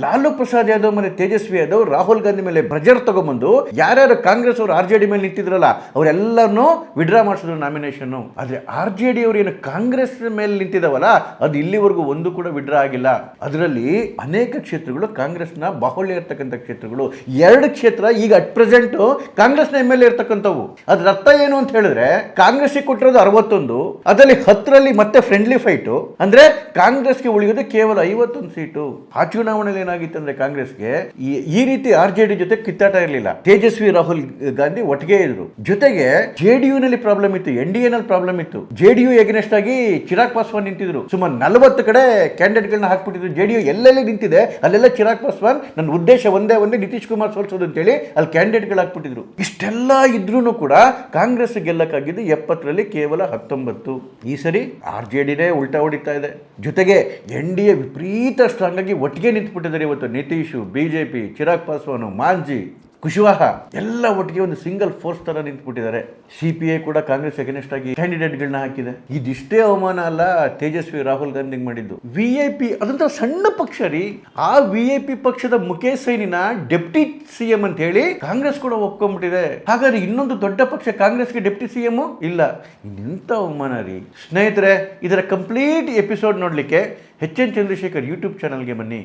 ಲಾಲು ಪ್ರಸಾದ್ ಯಾದವ್ ಮೇಲೆ ತೇಜಸ್ವಿ ಯಾದವ್ ರಾಹುಲ್ ಗಾಂಧಿ ಮೇಲೆ ಪ್ರೆಜರ್ ತಗೊಂಡ್ಬಂದು ಯಾರ್ಯಾರು ಕಾಂಗ್ರೆಸ್ ಅವರು RJD ಮೇಲೆ ನಿಂತಿದ್ರಲ್ಲ ಅವರೆಲ್ಲರನ್ನೂ ವಿಡ್ರಾ ಮಾಡಿಸಿದ್ರು ನಾಮಿನೇಷನ್. ಆದ್ರೆ RJD ಅವರು ಏನು ಕಾಂಗ್ರೆಸ್ ಮೇಲೆ ನಿಂತಿದಾವಲ್ಲ ಅದು ಇಲ್ಲಿವರೆಗೂ ಒಂದು ಕೂಡ ವಿಡ್ರಾ ಆಗಿಲ್ಲ. ಅದರಲ್ಲಿ ಅನೇಕ ಕ್ಷೇತ್ರಗಳು ಕಾಂಗ್ರೆಸ್ನ ಬಾಹುಳ್ಯ ಇರ್ತಕ್ಕಂಥ ಕ್ಷೇತ್ರಗಳು. 2 ಕ್ಷೇತ್ರ ಈಗ ಅಟ್ ಪ್ರೆಸೆಂಟ್ ಕಾಂಗ್ರೆಸ್ನ MLA ಇರ್ತಕ್ಕಂಥವು. ಅದ್ರ ಅರ್ಥ ಏನು ಅಂತ ಹೇಳಿದ್ರೆ ಕಾಂಗ್ರೆಸ್ಗೆ ಕೊಟ್ಟಿರೋದು 61, ಅದರಲ್ಲಿ 10ರಲ್ಲಿ ಮತ್ತೆ ಫ್ರೆಂಡ್ಲಿ ಫೈಟು. ಅಂದ್ರೆ ಕಾಂಗ್ರೆಸ್ಗೆ ಉಳಿಯೋದು ಕೇವಲ 51 ಸೀಟು. ಆ ಚುನಾವಣೆಯಲ್ಲಿ ಏನಾಗಿತ್ತು ಅಂದ್ರೆ ಕಾಂಗ್ರೆಸ್ಗೆ ಈ ರೀತಿ RJD ಜೊತೆ ಕಿತ್ತಾಟ ಇರಲಿಲ್ಲ. ತೇಜಸ್ವಿ ರಾಹುಲ್ ಗಾಂಧಿ ಒಟ್ಟಿಗೆ ಇದ್ರು. ಜೊತೆಗೆ JDU ನಲ್ಲಿ ಪ್ರಾಬ್ಲಮ್ ಇತ್ತು, NDA ನಲ್ಲಿ ಪ್ರಾಬ್ಲಮ್ ಇತ್ತು. JDU ಎಗನೆಸ್ಟ್ ಆಗಿ ಚಿರಾಗ್ ಪಾಸ್ವಾನ್ ನಿಂತಿದ್ರು. ಸುಮಾರು 40 ಕಡೆ ಕ್ಯಾಂಡಿಡೇಟ್ ಗಳನ್ನ ಹಾಕ್ಬಿಟ್ಟಿದ್ರು. JDU ಎಲ್ಲೆಲ್ಲಿ ನಿಂತಿದೆ ಅಲ್ಲೆಲ್ಲ ಚಿರಾಗ್ ಪಾಸ್ವಾನ್ ನನ್ನ ಉದ್ದೇಶ ಒಂದೇ ನಿತೀಶ್ ಕುಮಾರ್ ಸೋಲ್ಸೋದು ಅಂತೇಳಿ ಅಲ್ಲಿ ಕ್ಯಾಂಡಿಡೇಟ್ ಗಳು ಹಾಕ್ಬಿಟ್ಟಿದ್ರು. ಇಷ್ಟೆಲ್ಲ ಇದ್ರೂ ಕೂಡ ಕಾಂಗ್ರೆಸ್ ಗೆಲ್ಲಕ್ಕಾಗಿದ್ದು 70ರಲ್ಲಿ ಕೇವಲ 19. ಈ ಸರಿ RJDನೇ ಉಲ್ಟಾ ಹೊಡಿತಾ ಇದೆ. ಜೊತೆಗೆ NDA ವಿಪರೀತ ಸ್ಟ್ರಾಂಗ್ ಆಗಿ ಒಟ್ಟಿಗೆ ನಿಂತುಬಿಟ್ಟಿದ್ದಾರೆ. ಇವತ್ತು ನಿತೀಶು, BJP, ಚಿರಾಗ್ ಪಾಸ್ವಾನ್, ಮಾಂಜಿ, ಕುಶವಾಹ ಎಲ್ಲ ಒಟ್ಟಿಗೆ ಒಂದು ಸಿಂಗಲ್ ಫೋರ್ಸ್ ತರ ನಿಂತುಬಿಟ್ಟಿದ್ದಾರೆ. CPI ಕೂಡ ಕಾಂಗ್ರೆಸ್ ಅಗೇನೆಸ್ಟ್ ಆಗಿ ಕ್ಯಾಂಡಿಡೇಟ್ಗಳನ್ನ ಹಾಕಿದೆ. ಇದಿಷ್ಟೇ ಅವಮಾನ ಅಲ್ಲ ತೇಜಸ್ವಿ ರಾಹುಲ್ ಗಾಂಧಿ ಮಾಡಿದ್ದು. VIP ಅದಂತ ಸಣ್ಣ ಪಕ್ಷ ರೀ. ಆ VIP ಪಕ್ಷದ ಮುಖೇಶ್ ಸೈನಿನ ಡೆಪ್ಟಿ CM ಅಂತ ಹೇಳಿ ಕಾಂಗ್ರೆಸ್ ಕೂಡ ಒಪ್ಕೊಂಡ್ಬಿಟ್ಟಿದೆ. ಹಾಗಾದ್ರೆ ಇನ್ನೊಂದು ದೊಡ್ಡ ಪಕ್ಷ ಕಾಂಗ್ರೆಸ್ಗೆ ಡೆಪ್ಟಿ CM ಇಲ್ಲ. ಇನ್ನೆಂತ ಅವಮಾನ ರೀ ಸ್ನೇಹಿತರೆ. ಇದರ ಕಂಪ್ಲೀಟ್ ಎಪಿಸೋಡ್ ನೋಡ್ಲಿಕ್ಕೆ HN ಚಂದ್ರಶೇಖರ್ ಯೂಟ್ಯೂಬ್ ಚಾನಲ್ಗೆ ಬನ್ನಿ.